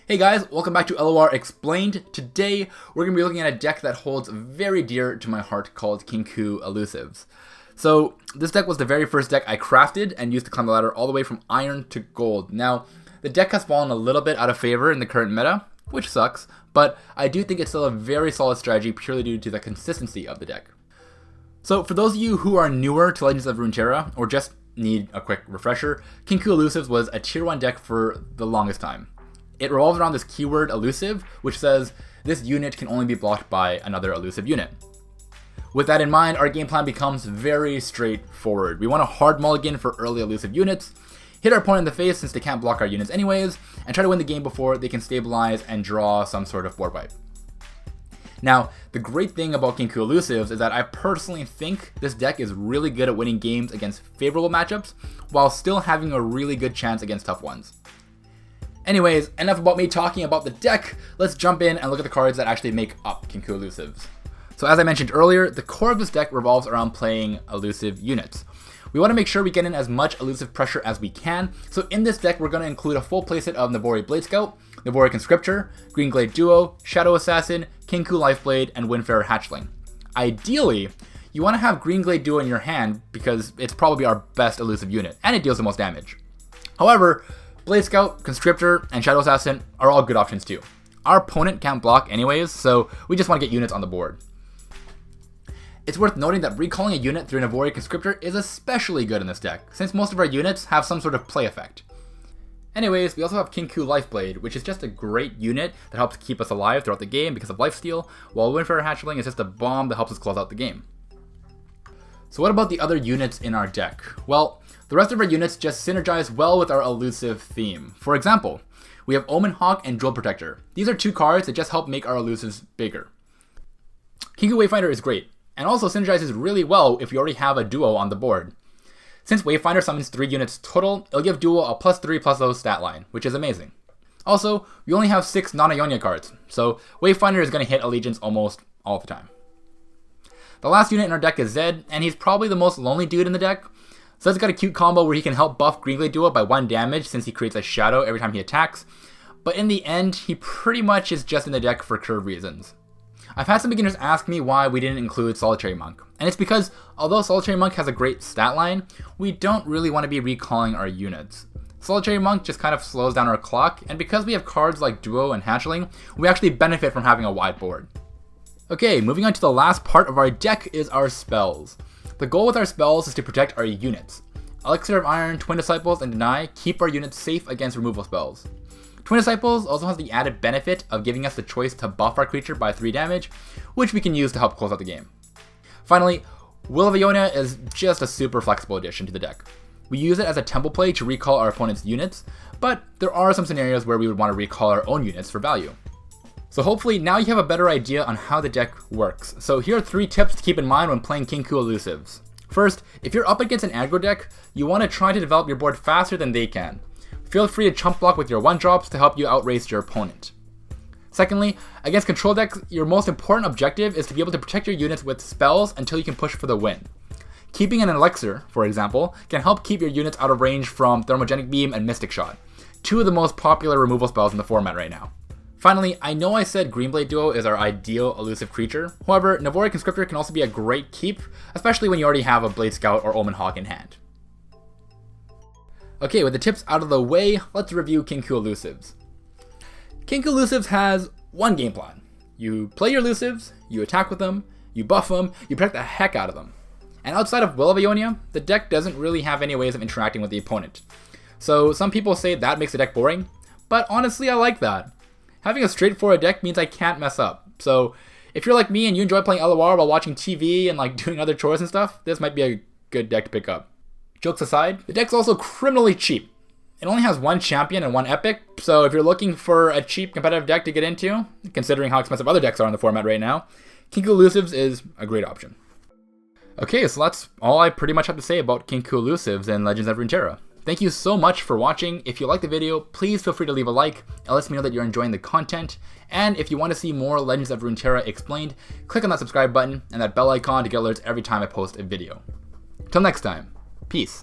Hey guys, welcome back to LoR Explained. Today, we're going to be looking at a deck that holds very dear to my heart called Kinkou Elusives. So, this deck was the very first deck I crafted and used to climb the ladder all the way from iron to gold. Now, the deck has fallen a little bit out of favor in the current meta, which sucks, but I do think it's still a very solid strategy purely due to the consistency of the deck. So, for those of you who are newer to Legends of Runeterra, or just need a quick refresher, Kinkou Elusives was a tier 1 deck for the longest time. It revolves around this keyword elusive, which says this unit can only be blocked by another elusive unit. With that in mind, our game plan becomes very straightforward. We want to hard mulligan for early elusive units, hit our opponent in the face since they can't block our units anyways, and try to win the game before they can stabilize and draw some sort of board wipe. Now, the great thing about Kinkou Elusives is that I personally think this deck is really good at winning games against favorable matchups, while still having a really good chance against tough ones. Anyways, enough about me talking about the deck, let's jump in and look at the cards that actually make up Kinkou Elusives. So as I mentioned earlier, the core of this deck revolves around playing elusive units. We want to make sure we get in as much elusive pressure as we can, so in this deck we're going to include a full playset of Navori Blade Scout, Navori Conscriptor, Green Glade Duo, Shadow Assassin, Kinkou Lifeblade, and Windfarer Hatchling. Ideally, you want to have Green Glade Duo in your hand because it's probably our best elusive unit, and it deals the most damage. However, Blade Scout, Conscriptor, and Shadow Assassin are all good options too. Our opponent can't block anyways, so we just want to get units on the board. It's worth noting that recalling a unit through Navori Conscriptor is especially good in this deck, since most of our units have some sort of play effect. Anyways, we also have Kinkou Lifeblade, which is just a great unit that helps keep us alive throughout the game because of lifesteal, while Windfarer Hatchling is just a bomb that helps us close out the game. So what about the other units in our deck? Well, the rest of our units just synergize well with our elusive theme. For example, we have Omen Hawk and Jewel Protector. These are two cards that just help make our elusives bigger. Kinkou Wayfinder is great, and also synergizes really well if you already have a duo on the board. Since Wayfinder summons 3 units total, it'll give Duo a +3/+0 stat line, which is amazing. Also, we only have 6 non-Ionia cards, so Wayfinder is going to hit Allegiance almost all the time. The last unit in our deck is Zed, and he's probably the most lonely dude in the deck. Zed's got a cute combo where he can help buff Green Glade Duo by 1 damage since he creates a shadow every time he attacks, but in the end, he pretty much is just in the deck for curve reasons. I've had some beginners ask me why we didn't include Solitary Monk, and it's because although Solitary Monk has a great stat line, we don't really want to be recalling our units. Solitary Monk just kind of slows down our clock, and because we have cards like Duo and Hatchling, we actually benefit from having a wide board. Okay, moving on to the last part of our deck is our spells. The goal with our spells is to protect our units. Elixir of Iron, Twin Disciples, and Deny keep our units safe against removal spells. Twin Disciples also has the added benefit of giving us the choice to buff our creature by 3 damage, which we can use to help close out the game. Finally, Will of Ionia is just a super flexible addition to the deck. We use it as a tempo play to recall our opponent's units, but there are some scenarios where we would want to recall our own units for value. So hopefully now you have a better idea on how the deck works. So here are 3 tips to keep in mind when playing Kinkou Elusives. First, if you're up against an aggro deck, you want to try to develop your board faster than they can. Feel free to chump block with your 1-drops to help you outrace your opponent. Secondly, against control decks, your most important objective is to be able to protect your units with spells until you can push for the win. Keeping an Elixir, for example, can help keep your units out of range from Thermogenic Beam and Mystic Shot, 2 of the most popular removal spells in the format right now. Finally, I know I said Green Blade Duo is our ideal elusive creature, however, Navori Conscriptor can also be a great keep, especially when you already have a Blade Scout or Omen Hawk in hand. Okay, with the tips out of the way, let's review Kinkou Elusives. Kinkou Elusives has one game plan. You play your elusives, you attack with them, you buff them, you protect the heck out of them. And outside of Will of Ionia, the deck doesn't really have any ways of interacting with the opponent. So some people say that makes the deck boring, but honestly I like that. Having a straightforward deck means I can't mess up. So if you're like me and you enjoy playing LoR while watching TV and like doing other chores and stuff, this might be a good deck to pick up. Jokes aside, the deck's also criminally cheap. It only has 1 champion and 1 epic, so if you're looking for a cheap competitive deck to get into, considering how expensive other decks are in the format right now, Kinkou Elusives is a great option. Okay, so that's all I pretty much have to say about Kinkou Elusives and Legends of Runeterra. Thank you so much for watching. If you liked the video, please feel free to leave a like. It lets me know that you're enjoying the content. And if you want to see more Legends of Runeterra Explained, click on that subscribe button and that bell icon to get alerts every time I post a video. Till next time, peace.